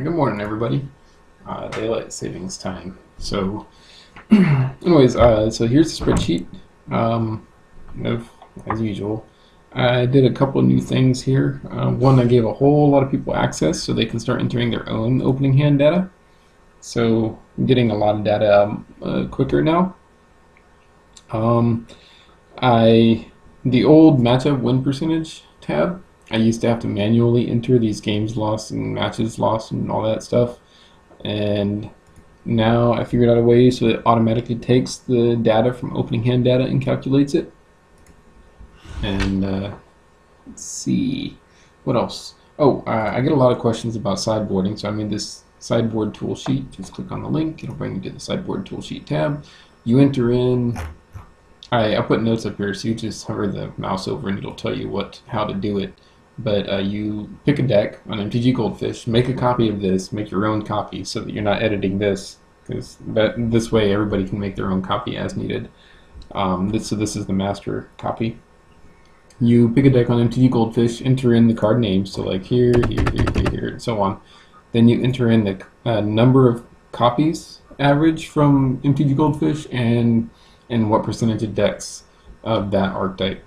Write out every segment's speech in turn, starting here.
Good morning, everybody. Daylight savings time. So, anyways, so here's the spreadsheet. As usual, I did a couple of new things here. One, I gave a whole lot of people access so they can start entering their own opening hand data. So, I'm getting a lot of data quicker now. The old matchup win percentage tab, I used to have to manually enter these games lost and matches lost and all that stuff, and now I figured out a way so it automatically takes the data from opening hand data and calculates it. And let's see, what else? Oh, I get a lot of questions about sideboarding, so I made this sideboard tool sheet. Just click on the link, it'll bring you to the sideboard tool sheet tab. You enter in, I put notes up here, so you just hover the mouse over and it'll tell you how to do it. But you pick a deck on MTG Goldfish, make a copy of this, make your own copy so that you're not editing this, because this way everybody can make their own copy as needed. So this is the master copy. You pick a deck on MTG Goldfish, enter in the card names, so like here, and so on. Then you enter in the number of copies average from MTG Goldfish and what percentage of decks of that archetype.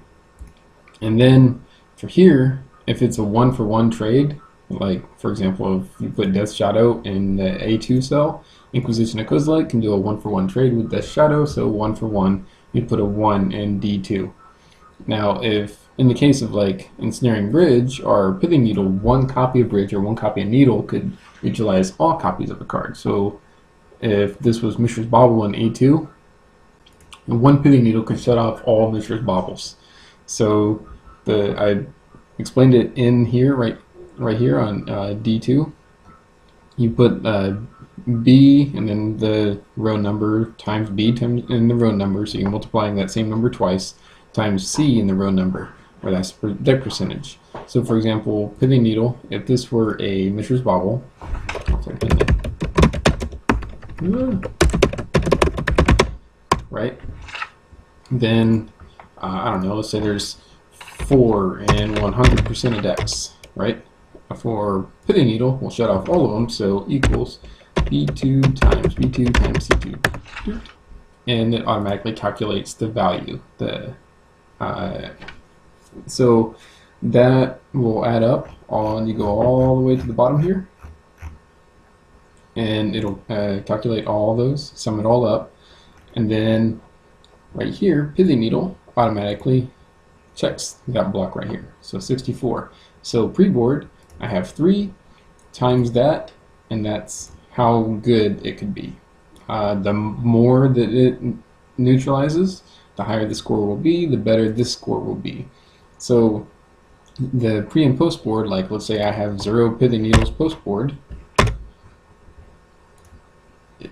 And then for here, if it's a 1-for-1 trade, like for example, if you put Death Shadow in the A2 cell, Inquisition of Kozilek can do a 1-for-1 trade with Death Shadow, so 1-for-1, you'd put a 1 in D2. Now, if in the case of like Ensnaring Bridge or Pithing Needle, one copy of Bridge or one copy of Needle could neutralize all copies of a card. So if this was Mishra's Bauble in A2, one Pithing Needle could shut off all Mishra's Baubles. So I explained it in here, right here on D2. You put B and then the row number times B times in the row number, so you're multiplying that same number twice, times C in the row number, or that's deck percentage. So for example, Pithing Needle, if this were a Mishra's Bauble, right, then I don't know, let's say there's 4 and 100% of decks, right? For Pithing Needle, we'll shut off all of them, so equals B2 times B2 times C2. And it automatically calculates the value. So that will add up on, you go all the way to the bottom here, and it'll calculate all those, sum it all up, and then right here, Pithing Needle automatically checks that block right here, so 64. So pre-board, I have 3 times that, and that's how good it could be. The more that it neutralizes, the higher the score will be, the better this score will be. So the pre and post board, like let's say I have 0 Pithing Needles post board,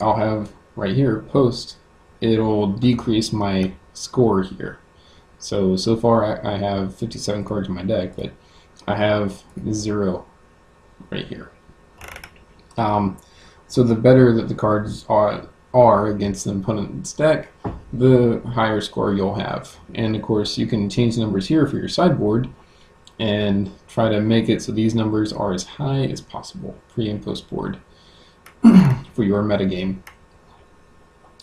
I'll have right here post, it'll decrease my score here. So far I have 57 cards in my deck, but I have 0 right here. So the better that the cards are against the opponent's deck, the higher score you'll have. And of course you can change the numbers here for your sideboard and try to make it so these numbers are as high as possible, pre and post board, for your metagame.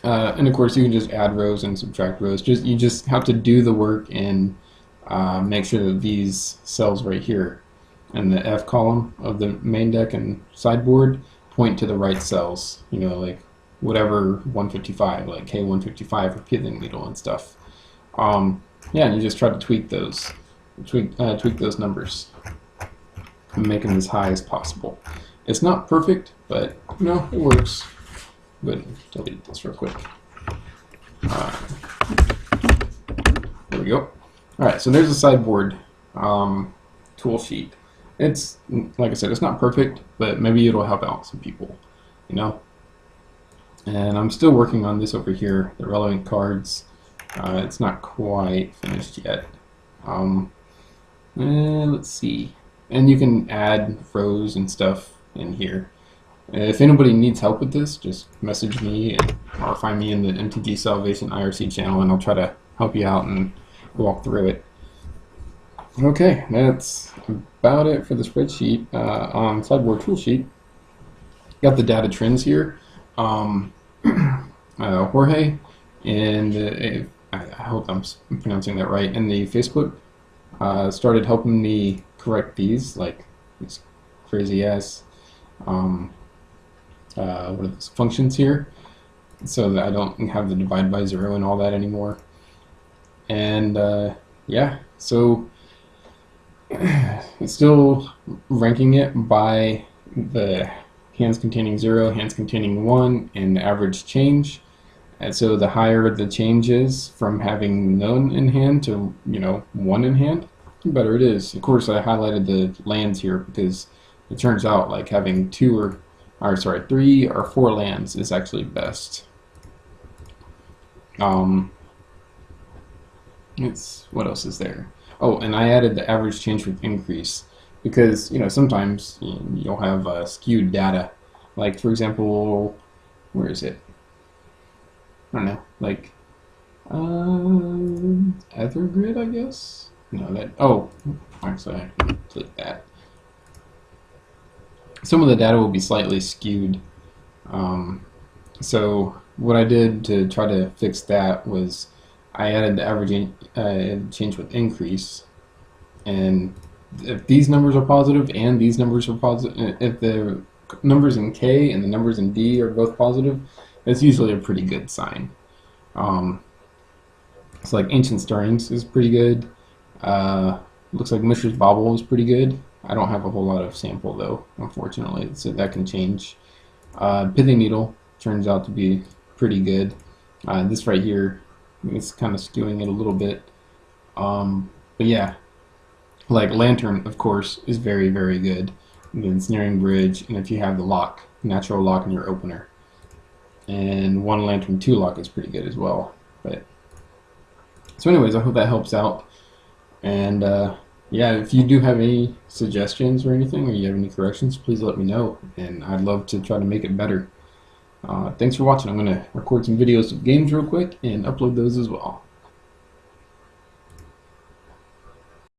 And of course you can just add rows and subtract rows. You just have to do the work and make sure that these cells right here in the F column of the main deck and sideboard point to the right cells, you know, like whatever 155, like K155 for Pithing Needle and stuff. Yeah, and you just try to tweak those numbers and make them as high as possible. It's not perfect, but you know, it works. Good. Delete this real quick. There we go. Alright, so there's a sideboard tool sheet. It's, like I said, it's not perfect, but maybe it'll help out some people, you know? And I'm still working on this over here, the relevant cards. It's not quite finished yet. Let's see. And you can add rows and stuff in here. If anybody needs help with this, just message me or find me in the MTG Salvation IRC channel, and I'll try to help you out and walk through it. Okay, that's about it for the spreadsheet on sideboard tool sheet. got the data trends here. Jorge, and I hope I'm pronouncing that right, and the Facebook started helping me correct these, like these crazy ass what are those functions here, so that I don't have the divide by zero and all that anymore. And yeah, so it's still ranking it by the hands containing 0, hands containing 1, and the average change. And so the higher the change is from having none in hand to 1 in hand, the better it is. Of course, I highlighted the lands here because it turns out like having 3 or 4 lands is actually best. What else is there? Oh, and I added the average change with increase because sometimes you'll have skewed data. Like for example, where is it? I don't know, like Ethergrid, I guess. No, that. Oh, actually, I can click that. Some of the data will be slightly skewed. So what I did to try to fix that was I added the average change with increase, and if these numbers are positive and these numbers are positive, if the numbers in K and the numbers in D are both positive, that's usually a pretty good sign. It's like Ancient Stirrings is pretty good. Looks like Mishra's Bauble is pretty good. I don't have a whole lot of sample though, unfortunately, so that can change. Pithing Needle turns out to be pretty good. This right here, it's kind of skewing it a little bit. But yeah, like Lantern, of course, is very, very good. And then Snaring Bridge, and if you have the lock, natural lock in your opener. And 1 Lantern 2 lock is pretty good as well. But so anyways, I hope that helps out. And yeah, if you do have any suggestions or anything, or you have any corrections, please let me know, and I'd love to try to make it better. Thanks for watching. I'm going to record some videos of games real quick and upload those as well.